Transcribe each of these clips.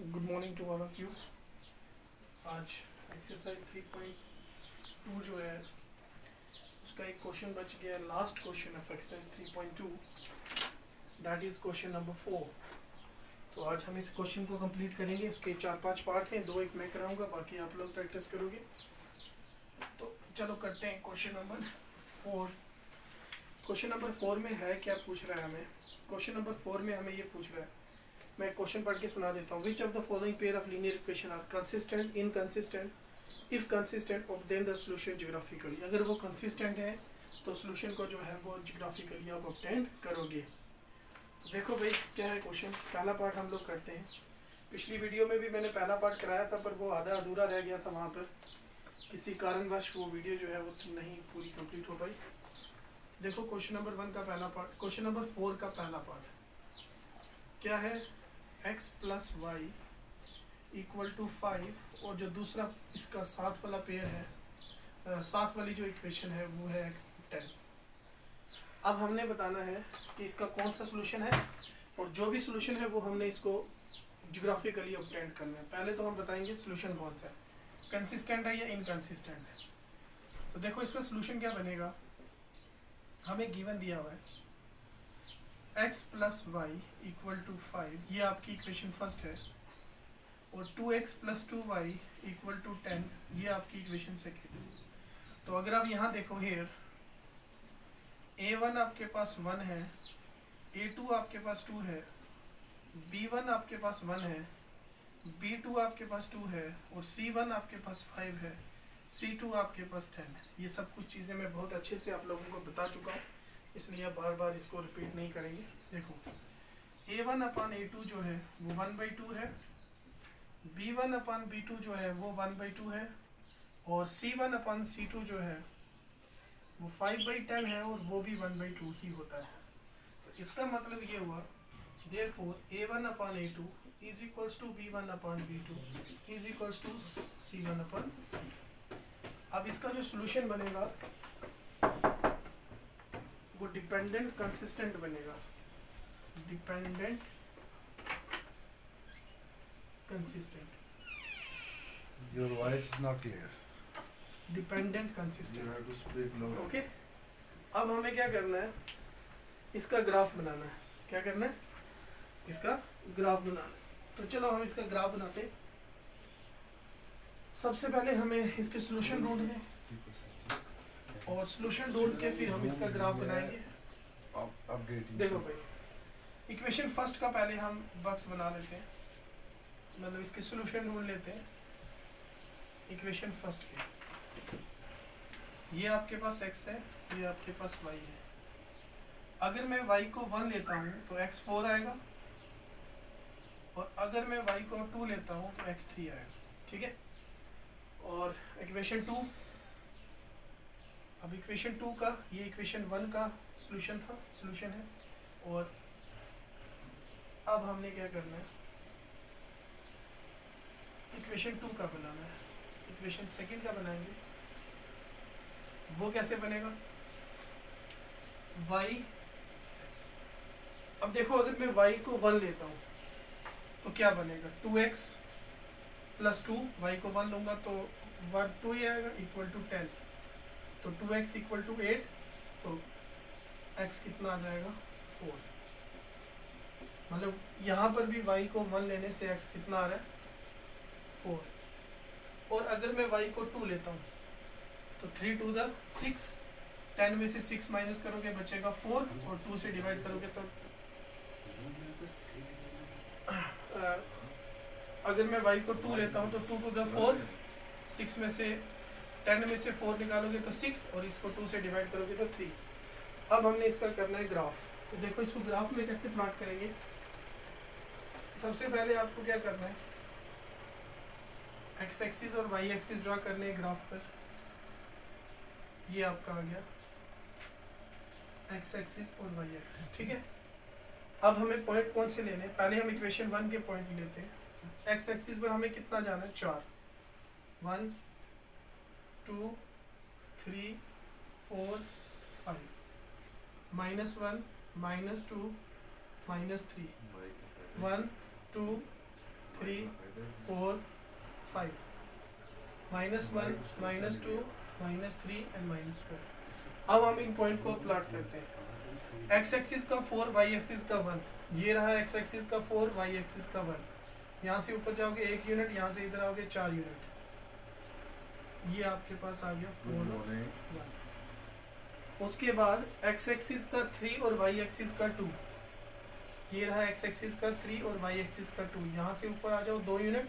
Good morning to all of you. आज exercise 3.2 जो है उसका एक क्वेश्चन बच गया है, last question of exercise 3.2, that is question number 4। तो आज हम इस क्वेश्चन को कंप्लीट करेंगे। उसके 4-5 पार्ट हैं, 2 एक मैं कराऊंगा, बाकी आप लोग प्रैक्टिस करोगे। तो चलो करते हैं क्वेश्चन नंबर 4। क्वेश्चन नंबर 4 में है क्या पूछ रहा है हमें। क्वेश्चन नंबर 4 में हमें ये पूछ रहा है, मैं क्वेश्चन पढ़ के सुना देता हूँ। Which of the following pair of linear equation are consistent, inconsistent, if consistent obtain the solution geographically. अगर वो कंसिस्टेंट है तो सॉल्यूशन को जो है वो ज्योग्राफिकली आप ऑब्टेन करोगे। तो देखो भाई क्या है क्वेश्चन। पहला पार्ट हम लोग करते हैं। पिछली वीडियो में भी मैंने पहला पार्ट कराया था, पर वो आधा अधूरा रह गया था। वहाँ पर किसी कारणवश वो वीडियो जो है वो नहीं पूरी कंप्लीट हो पाई। देखो क्वेश्चन नंबर 1 का पहला पार्ट, क्वेश्चन नंबर 4 का पहला पार्ट क्या है, x plus y equal to 5, और जो दूसरा इसका साथ वाला पेयर है, साथ वाली जो इक्वेशन है वो है x 10। अब हमने बताना है कि इसका कौन सा सोल्यूशन है, और जो भी सोल्यूशन है वो हमने इसको ज्योग्राफिकली ऑब्टेन करना है। पहले तो हम बताएंगे सोल्यूशन कौन सा है, कंसिस्टेंट है या इनकंसिस्टेंट है। तो देखो इसका सोल्यूशन क्या बनेगा, हमें गिवन दिया हुआ है x plus y equal to 5, ये आपकी इक्वेशन फर्स्ट है, और 2x plus 2y equal to 10, ये आपकी इक्वेशन सेकेंड है। तो अगर आप यहाँ देखो हेयर, a1 आपके पास 1 है, a2 आपके पास 2 है, b1 आपके पास 1 है, b2 आपके पास 2 है, और c1 आपके पास 5 है, c2 आपके पास 10 है। ये सब कुछ चीज़ें मैं बहुत अच्छे से आप लोगों को बता चुका हूँ, इसलिए आप बार बार इसको रिपीट नहीं करेंगे। देखो a1 अपान a2 जो है वो 1/2 है, b1 अपान b2 जो है वो 1/2 है, और c1 अपान c2 जो है वो 5/10 है, और वो भी 1/2 ही होता है। तो इसका मतलब ये हुआ, therefore a1 upon a2 is equals to b1 upon b2 is equals to c1 upon c। अब इसका जो सोल्यूशन बनेगा वो डिपेंडेंट कंसिस्टेंट बनेगा, dependent consistent, Your voice is not clear. Dependent You consistent. have to speak louder. Okay, अब हमें क्या करना है, इसका ग्राफ बनाना है। क्या करना है, इसका ग्राफ बनाना है। तो चलो हम इसका ग्राफ बनाते हैं। सबसे पहले हमें इसके सोल्यूशन ढूंढने हैं, और सोल्यूशन ढूंढ के फिर हम इसका ग्राफ बनाएंगे। Updating. देखो भाई, इक्वेशन फर्स्ट का पहले हम बॉक्स बना लेते हैं, मतलब इसके सोल्यूशन ढूंढ लेते हैं इक्वेशन फर्स्ट के। ये आपके पास x है, ये आपके पास y है। अगर मैं y को 1 लेता हूँ तो x 4 आएगा, और अगर मैं y को 2 लेता हूँ तो x 3 आएगा। ठीक है, और इक्वेशन 2, अब इक्वेशन 2 का, ये इक्वेशन 1 का सोल्यूशन है, और अब हमने क्या करना है, इक्वेशन 2 का बनाना है। इक्वेशन सेकंड का बनाएंगे, वो कैसे बनेगा, y। अब देखो अगर मैं y को 1 लेता हूँ तो क्या बनेगा, 2x प्लस 2, y को 1 लूँगा तो 2 ही आएगा, इक्वल टू 10। तो 2x इक्वल टू 8, तो x कितना आ जाएगा, 4। मतलब यहाँ पर भी y को 1 लेने से x कितना आ रहा है, 4। और अगर मैं y को 2 लेता हूँ तो 3 टू द 6, 10 में से 6 माइनस करोगे बचेगा 4, और 2 से डिवाइड करोगे तो अगर मैं y को 2 लेता हूँ तो 2 टू द 4, 6 में से 10 में से 4 निकालोगे तो 6, और इसको 2 से डिवाइड करोगे तो 3। अब हमने इसका करना है ग्राफ। तो देखो इसको ग्राफ में कैसे प्लॉट करेंगे। सबसे पहले आपको क्या करना है, x एक्सिस और y एक्सिस ड्रा करने हैं ग्राफ पर। ये आपका आ गया x एक्सिस और y एक्सिस। ठीक है, अब हमें पॉइंट कौन से लेने हैं, पहले हम इक्वेशन 1 के पॉइंट लेते हैं। x एक्सिस पर हमें कितना जाना है, 4, 1 2 3 4 5, -1 -2 -3, 1 2 3 4 5 -1 -2 -3 एंड -4। अब हम इन पॉइंट को प्लॉट करते हैं। एक्स एक्सिस का 4, वाई एक्सिस का 1, ये रहा एक्स एक्सिस का 4, वाई एक्सिस का 1। यहाँ से ऊपर जाओगे 1 यूनिट, यहाँ से इधर आओगे 4 यूनिट। ये आपके पास आ गया 4 और 1। उसके बाद एक्स एक्सिस का 3 और वाई एक्सिस का 2, ये रहा एक्स एक्सिस का 3 और वाई एक्सिस का 2। यहाँ से ऊपर आ जाओ 2 यूनिट,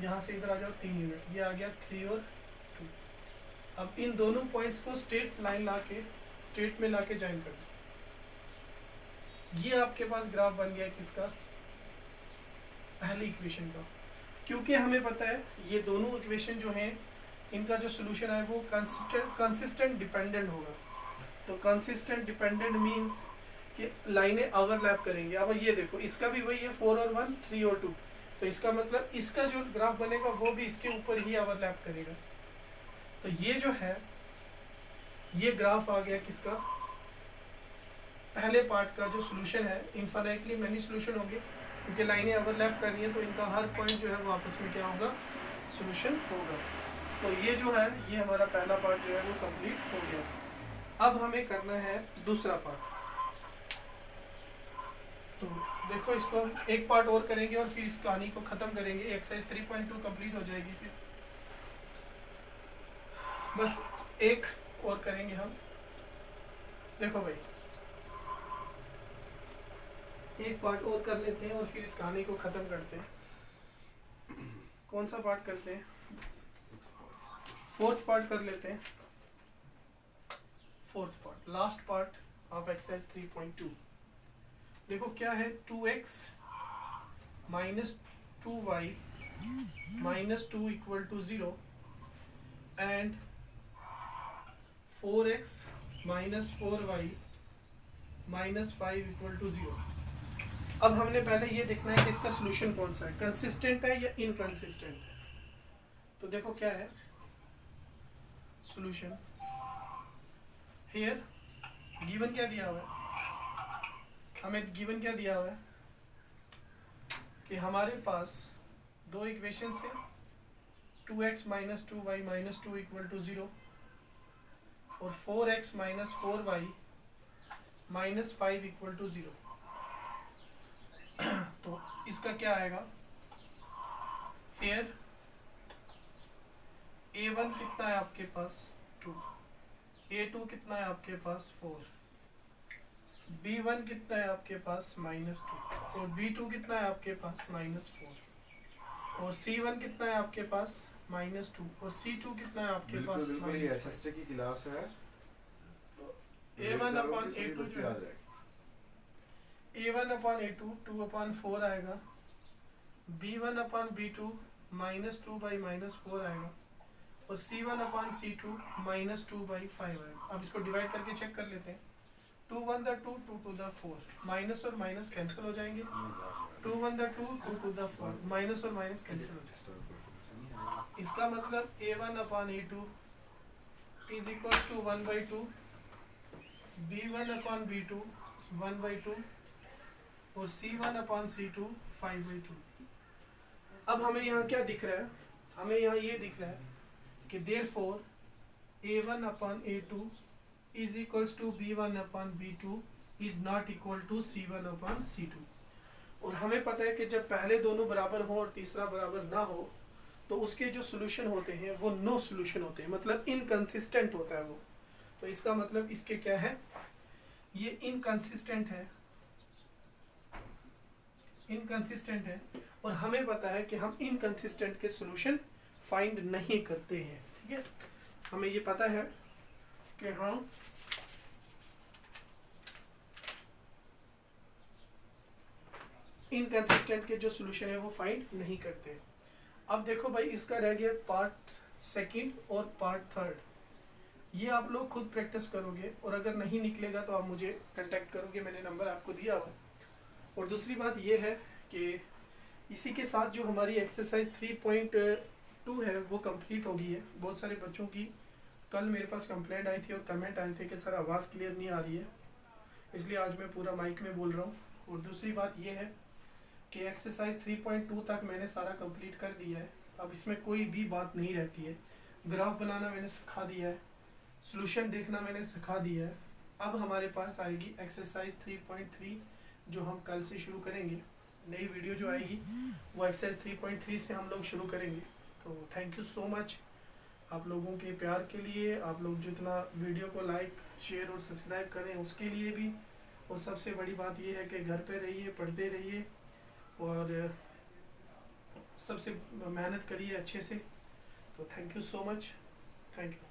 यहाँ से इधर आ जाओ 3 यूनिट। ये आ गया 3 और 2। अब इन दोनों पॉइंट्स को स्ट्रेट लाइन लाके स्ट्रेट में लाके ज्वाइन कर दो। ये आपके पास ग्राफ बन गया किसका? पहली इक्वेशन का। क्योंकि हमें पता है ये दोनों इक्वेशन जो हैं इनका जो सोल्यूशन है वो कंसिस्टेंट डिपेंडेंट होगा। तो कंसिस्टेंट डिपेंडेंट मींस कि लाइनें ओवरलैप करेंगे। अब ये देखो इसका भी वही है 4 और 1, 3 और 2। तो इसका मतलब इसका जो ग्राफ बनेगा वो भी इसके ऊपर ही ओवरलैप करेगा। तो ये जो है ये ग्राफ आ गया किसका? पहले पार्ट का जो सोल्यूशन है। इनफाइनाइटली मैनी सोल्यूशन होंगे क्योंकि लाइनें ओवरलैप कर रही हैं, तो इनका हर पॉइंट जो है वो आपस में क्या होगा? सोल्यूशन होगा। तो ये जो है ये हमारा पहला पार्ट जो है वो कंप्लीट हो गया। अब हमें करना है दूसरा पार्ट। तो देखो इसको हम एक पार्ट और करेंगे और फिर इस कहानी को खत्म करेंगे। एक्सरसाइज 3.2 कंप्लीट हो जाएगी। फिर बस एक और करेंगे हम। देखो भाई एक पार्ट और कर लेते हैं और फिर इस कहानी को खत्म करते हैं। कौन सा पार्ट करते हैं? फोर्थ पार्ट कर लेते हैं। Fourth part, last part of exercise 3.2। देखो क्या है? 2x minus 2y minus 2 equal to 0 and 4x minus 4y minus 5 equal to 0। अब हमने पहले ये देखना है कि इसका सोल्यूशन कौन सा है, कंसिस्टेंट है या इनकंसिस्टेंट है। तो देखो क्या है सोल्यूशन। हियर गिवन क्या दिया हुआ है? हमें गिवन क्या दिया हुआ है कि हमारे पास दो इक्वेशंस हैं, 2x minus 2y minus 2 equal to 0 और 4x minus 4y minus 5 equal to 0। तो इसका क्या आएगा? हियर a1 कितना है आपके पास? 2। a2 कितना है आपके पास? 4। b1 कितना है आपके पास? -2। और b2 कितना है आपके पास? -4। और c1 कितना है आपके पास? -2। और c2 कितना है आपके पास? बिल्कुल ये एसएसटी की क्लास है। a1 upon a2 जो है a1 upon a2 2 upon 4 आएगा, b1 upon b2 -2 by -4 आएगा और c1 upon c2 -2 by 5 आएगा। अब इसको डिवाइड करके चेक कर लेते हैं। 2 1 the 2 2 to the 4, माइनस और माइनस कैंसिल हो जाएंगे। 2 1 the 2 2 to the 4, माइनस और माइनस कैंसिल हो जाएंगे। इसका मतलब a1 upon a2 is equals to 1 by 2, b1 upon b2 1 by 2 और c1 upon c2 5 by 2। अब हमें यहाँ क्या दिख रहा है? हमें यहाँ ये दिख रहा है कि therefore a1 upon a2 is equals to b1 upon b2 is not equal to c1 upon c2। और हमें पता है कि जब पहले दोनों बराबर हो और तीसरा बराबर ना हो तो उसके जो सोल्यूशन होते हैं वो नो सोल्यूशन होते हैं, मतलब इनकंसिस्टेंट होता है वो। तो इसका मतलब इसके क्या है? ये इनकंसिस्टेंट है, इनकंसिस्टेंट है। और हमें पता है कि हम इनकंसिस्टेंट के सोल्यूशन फाइंड नहीं करते हैं। ठीक है, हमें ये पता है कि हम इनकंसिस्टेंट के जो सोल्यूशन है वो फाइंड नहीं करते। अब देखो भाई इसका रह गया पार्ट सेकंड और पार्ट थर्ड। ये आप लोग खुद प्रैक्टिस करोगे और अगर नहीं निकलेगा तो आप मुझे कांटेक्ट करोगे, मैंने नंबर आपको दिया हुआ। और दूसरी बात ये है कि इसी के साथ जो हमारी एक्सरसाइज 3.2 है वो कंप्लीट हो गई है। बहुत सारे बच्चों की कल मेरे पास कंप्लेंट आई थी और कमेंट आए थे कि सर आवाज़ क्लियर नहीं आ रही है, इसलिए आज मैं पूरा माइक में बोल रहा हूँ। और दूसरी बात ये है कि एक्सरसाइज 3.2 तक मैंने सारा कंप्लीट कर दिया है। अब इसमें कोई भी बात नहीं रहती है। ग्राफ बनाना मैंने सिखा दिया है, सॉल्यूशन देखना मैंने सिखा दिया है। अब हमारे पास आएगी एक्सरसाइज 3.3 जो हम कल से शुरू करेंगे। नई वीडियो जो आएगी वो एक्सरसाइज 3.3 से हम लोग शुरू करेंगे। तो थैंक यू सो मच आप लोगों के प्यार के लिए, आप लोग जितना वीडियो को लाइक शेयर और सब्सक्राइब करें उसके लिए भी। और सबसे बड़ी बात ये है कि घर पे रहिए, पढ़ते रहिए और सबसे मेहनत करिए अच्छे से। तो thank you so much, thank you.